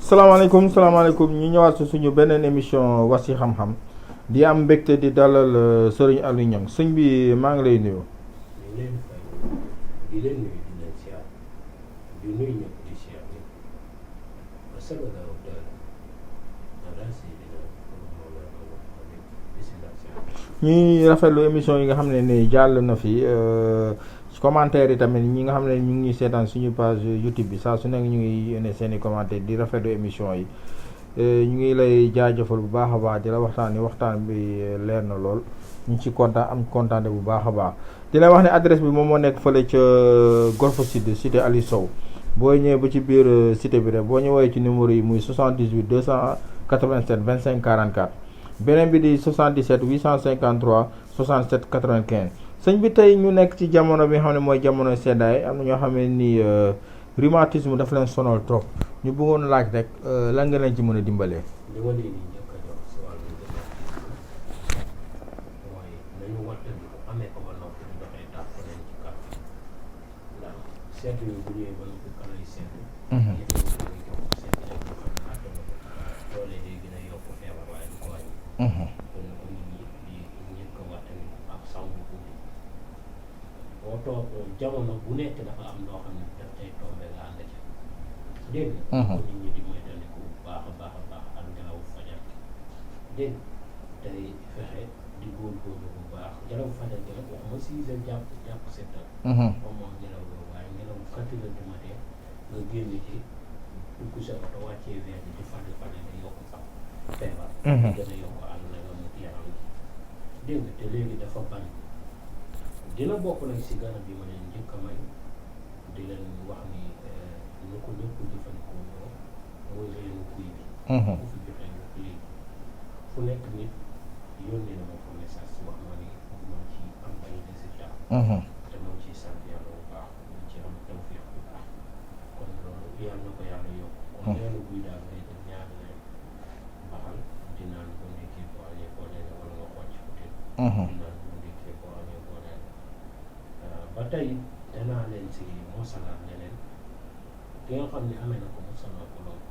salaamaaleykum ñu ñëwaat si suñu beneen émission wax ci xam-xam di am mbégte di dalal sëriñ Aliou Niang sëñ bi maa ngi lay nuyu. di leen nuyu di leen siyaar di nuyu ñëpp di siyaar ñëpp asalaamaaleykum ñuy rafetlu émission yi nga xam ne ni jàll na fi commentaire yi tamit ñi nga xam ne ñu ngi seetaan suñu page YouTube bi saa su nekk ñu ngi yónnee seen i commentaire di rafetlu émission yi ñu ngi lay jaajëfal bu baax a baax di la waxtaan bi leer na lool ñu ci kontaan bu baax a baax di la wax ne adresse bi moom moo nekk fële ca Golf Sud cité Aliou Sow boo ñëwee ba ci biir cité bi rek boo ñu woowee ci numéro yi muy 78 287 25 44 beneen bi di 77 853 67 95. sëñ bi tey ñu nekk ci jamono bi nga xam ne mooy jamono seddaay am na ñoo xam ne ni rhumatisme dafa leen sonal trop ñu bëggoon laaj rek lan nga leen ci mën a dimbalee. li ma leen di njëkk a jox si wàllu mooy nañu wattandiku amee ko ba noppi ñu doxee tàpp nañ ci kàpp ndax seetlu yi bu ñëwee ba noppi kan lay seetlu. yëpp ñu ngi jox seetlu yi nga xam ne àtte na ko loolee day gën a yokk feebar waaye du ko wàññi. kon nag nit ñi di njëkk a wattandiku ak sangu tuuti. boo toog jamono bu nekk dafa am loo xam ne daf tey tombé nga ànd ca dégg nga ko nit ñi di moytandiku bu baax a baax a baax ak ngelaw fajar dégg tey fexe di góorgóorlu bu baax ngelaw fajar gi nag waxuma 6 heures jàpp 7 heures comme moom ngelaw loolu waaye ngelaw 4 heures du matin nga génn ci dugg sa oto wàccee weer bi di fadde day yokk sax feebar gën a yokk ànd na nga mut yaram gi dégg nga te léegi dafa bari dina bokk nag si garab yi ma leen njëkk a may di leen wax ni nu ko lépp jëfandikoo ñoo mooy reenu kuy bi ku fi joxe ñu ko léegi fu nekk nit yónnee na ma ko message wax ma ni moo ci am ay résultat te moo ciy sant yàlla bu baax ñu ci am tawfiq bu baax kon loolu yàlla na ko yàlla yokk kon reenu kuy daal ngay def ñaari leen baxal di naan boo nekkee boo añee boo nee wala nga xool ci côté di naan boo nekkee boo añee boo nee ba tey danaa leen si mosalaat leneen ki nga xam ne amee na ko mosalaa ko lool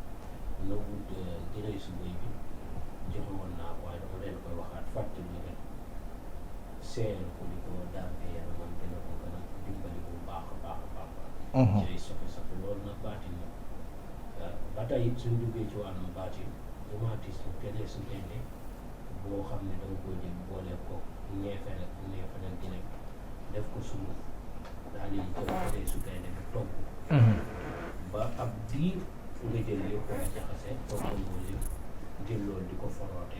na wut jëlee su bëy bi joxe woon naa ko waaye dama leen koy waxaat fàttali ñu leen seeyal ko li ko dampee yaramam dina ko gën a dimbali bu baax a baax a baax ci ay sofe loolu nag baatin la ba tey it suñ duggee ci wàllum baatin romantisme keneen su génne boo xam ne danga ko jël boole ko neefere gi nekk def ko sunguf daal di jël su gaynde bi togg ba ab diir nga jël yëpp nga jaxase togg loolu yëpp jël loolu di ko foroote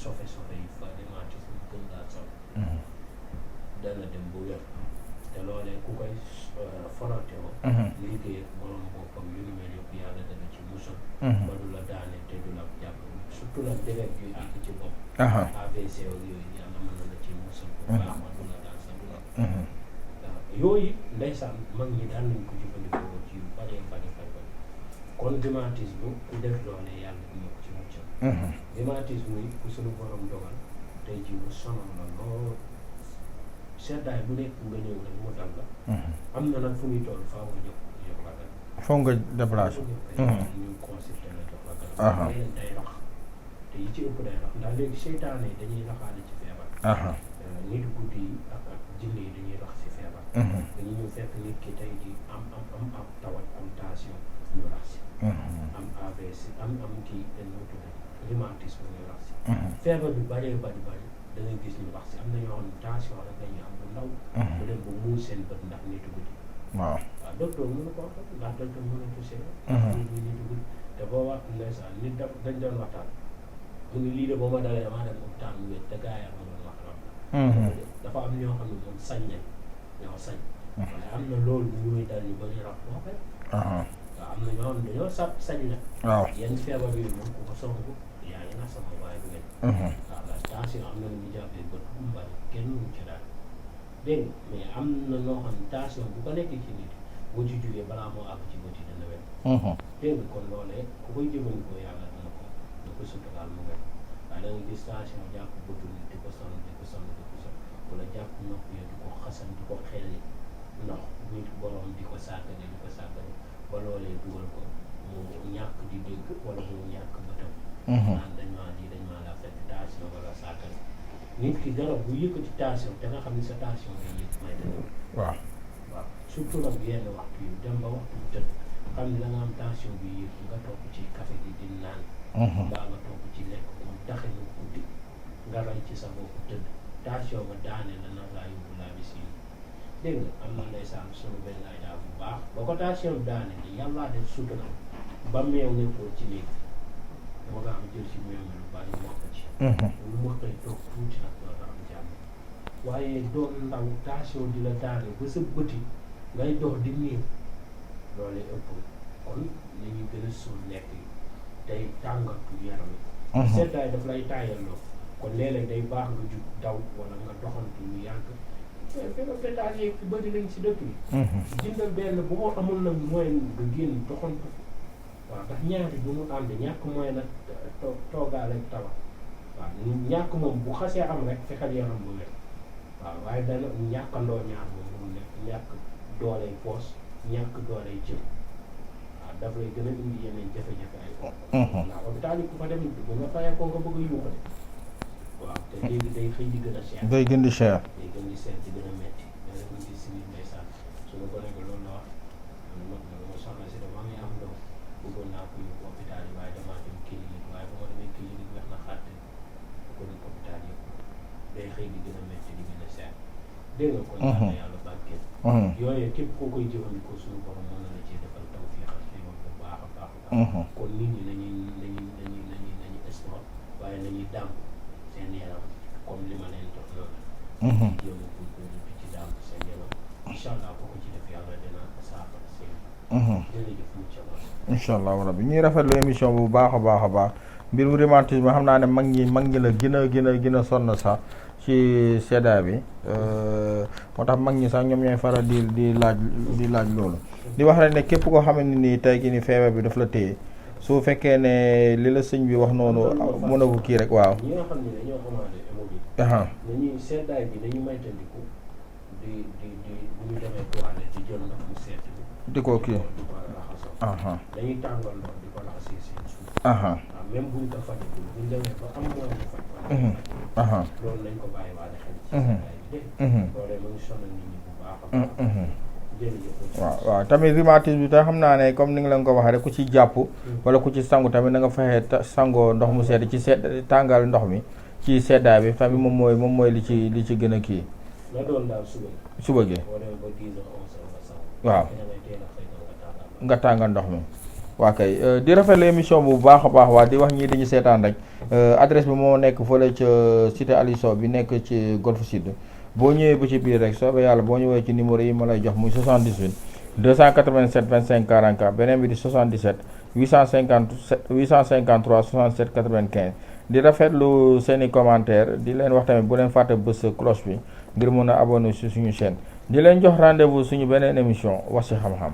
sofe yi fa rhumatisme gën daa sol dana dem bu wér te loolee ku koy foroote woo liggéey ak borom boppam yu ni mel yëpp yàlla dana ci musal ba du la daane te du la jàpp surtout nag deret yuy àgg ci bopp AVC yooyu yàlla mën na la ci musal bu baax ma du la daan sa du la yooyu ndeysaan mag ñi daan nañ ko jëfandikoo ci yu bari kon rhumatisme ku def loolee yàlla dina ko ci muccal rhumatisme yi ku suñu borom dogal tey ji mu sonal la lool seddaay bu nekk nga ñëw rek mu dal la am na nag fu muy toll faaw nga jox la garab foog nga déplacé ñu consulté la jox la garab leen day rax te yi ci ëpp day rax ndax léegi seytaane yi dañuy raxaale ci feebar nit guddi yi ak jinne yi dañuy rax ci feebar dañuy ñëw fekk nit ki tey di am tawat am tension ñu rax si am AVC am kii dañoo tudd rhumatisme ñu rax si feebar bi bëree bëri da ngay gis ñu rax si am na ñoo xam ne tension rek dañuy am bu ndaw bu dem ba muur seen bët ndax nitu guddi waaw docteur mënu ko wax ndax docteur mënu touché nitu guddi te boo wax ndeysaan dañ doon waxtaan mu ngi lii de boo ma dalee damaa dem hôpital mu wér te gaa yi ma doon wax dafa am ñoo xam ne moom sañ nañ ñoo sañ waaye am na loolu bu ñuy dal ñu bëri rab moo koy waaw am na ñoo xam ne dañoo sañ na waaw yenn feebar yooyu moom ku ko songu yaa ngi na sama waaye du ngeen waaw la tension am na lu ñu jàppee bët bu mbari kenn mu ci daal dégg nga mais am na noo xam ne tension bu ko nekkee ci nit boo ci jógee balaa moo àgg ci bët yi dana wér dégg nga kon loolee ku koy jëfandikoo yàlla dana ko suturaal mu wér waaye da nga gis tension jàpp bëtu nit di ko sonn di ko sonn di ko sonn wala jàpp nopp yo di ko xasan di ko xelli ndox nit borom di ko sàggane ba loolee dugal ko mu ñàkk di dégg wala mu ñàkk bëtam naan dañ maa la fekk tension wala sàggane nit ki garab bu yëkkati tension te nga xam ne sa tension ngay yëg may dana waaw surtout nag yenn waxtu yu dem ba waxtu bu tëdd xam ne da nga am tension bi yëg nga topp ci café gi di naan mbaa nga topp ci lekk moom taxe nga guddi nga rey ci sa bopp tëdd tension ba daane la na laa yóbbu laa bi siin dégg nga am na ndeysaan sunu benn ay daal bu baax ba ko tension bi daane ni yàllaa def sutura ba meew nekkoo ci néeg dama nga am jël ci meew mi lu bari mokk ci lu mokkay toog tuuti nag doo nga am jàmm waaye doon ndaw tension di la daane ba sa bëti ngay dox di néew loolu ëpp kon nañuy gën a suul lekk yi day tàngatu yaram yi seddaay daf lay taayalloo kon léeg-léeg day baax nga jug daw wala nga doxantu lu yàgg fekk pétage yi fi bëri nañ si dëkk bi jëndal benn bu ko amul nag moyen nga génn doxantu waaw ndax ñaari bu mu ànd ñàkk moyen nag toogaale ak tabax waaw ñàkk moom bu xasee am rek fexeel yaram bu wér waaw waaye dana ñàkkandoo ñaar moom mu nekk ñàkk dooley poos ñàkk dooley jëm waaw daf lay gën a indi yeneen jafe-jafe ay ndax hôpital yi ku fa dem bu nga fayee ko nga bëgg a yuuxale waaw te léegi day xëy di gën a cher day gën di cher day gën di cher di gën a metti dana ko gis si nit ndeysaan suñu ko nekk loolu la wax ma soxna si dama am doom bëggoon naa ko yóbbu hôpital yi waaye damaa dem clinique waaye bu ma demee clinique wax na xàtte ko dem hôpital yëpp day xëy di gën a metti di gën a cher dégg nga kon na yàlla barkeel yooyu képp koo koy jëfandikoo suñu borom mën na la ci defal taw fii xam si yoon bu baax a baax kon nit ñi nañuy sport waaye nañuy dàmp seen yaram comme li ma leen jox noonu jéem a góorgóorlu bi ci dàmp seen yaram incha allah boo ko ci def yàlla dina saafara seen jërëjëf mucc allah incha allah rabbi ñuy rafetlu émission bu baax a baax mbirum romantisme xam naa ne mag ñi la gën a sonn sax ci seddaay bi moo tax mag ñi sax ñoom ñooy faral di laaj loolu di wax rek ne képp koo xamante ni tey ki ni feebar bi daf la téye su fekkee ne li la sëñ bi wax noonu mën a ko kii rek waaw ñi nga xam ne dañoo amaale hémorroïde nañuy seddaay bi dañu maytandiku di bu ñu demee toilette di jël ndox mu sedd bi di ko kii di ko raxasoo dañuy tàngal ndox di ko raxasee seen suuf waaw même buñ ko fajagul buñ demee ba am moyen bu faj loolu nañ ko bàyyi waale xel ci seddaay bi dégg loolu mu ngi sonal nit ñi bu baax a baax waaw tamit rhumatisme bi te xam naa ne comme ni nga leen ko waxee rek ku ci jàpp wala ku ci sangu tamit na nga fexe sangoo ndox mu sedd ci tàngal ndox mi ci seddaay bi tamit moom mooy li ci gën a kii na doon daal suba gi waaw nga tàngal ndox mi waa kay di rafetlu émission bu baax a baax waa di wax ñii dañu seetaan rek adresse bi moo nekk fële ca cité Aliou Sow bi nekk ci Golf Sud boo ñëwee ba ci biir rek soobee yàlla boo ñëwee ci numéro yi ma lay jox muy 78 287 25 44 beneen bi di 77 853 67 95 di rafetlu seeni commentaire di leen wax tamit bu leen fàtte bës cloche bi ngir mën a abonné ci suñu chaîne di leen jox rendez-vous suñu beneen émission wax ci xam-xam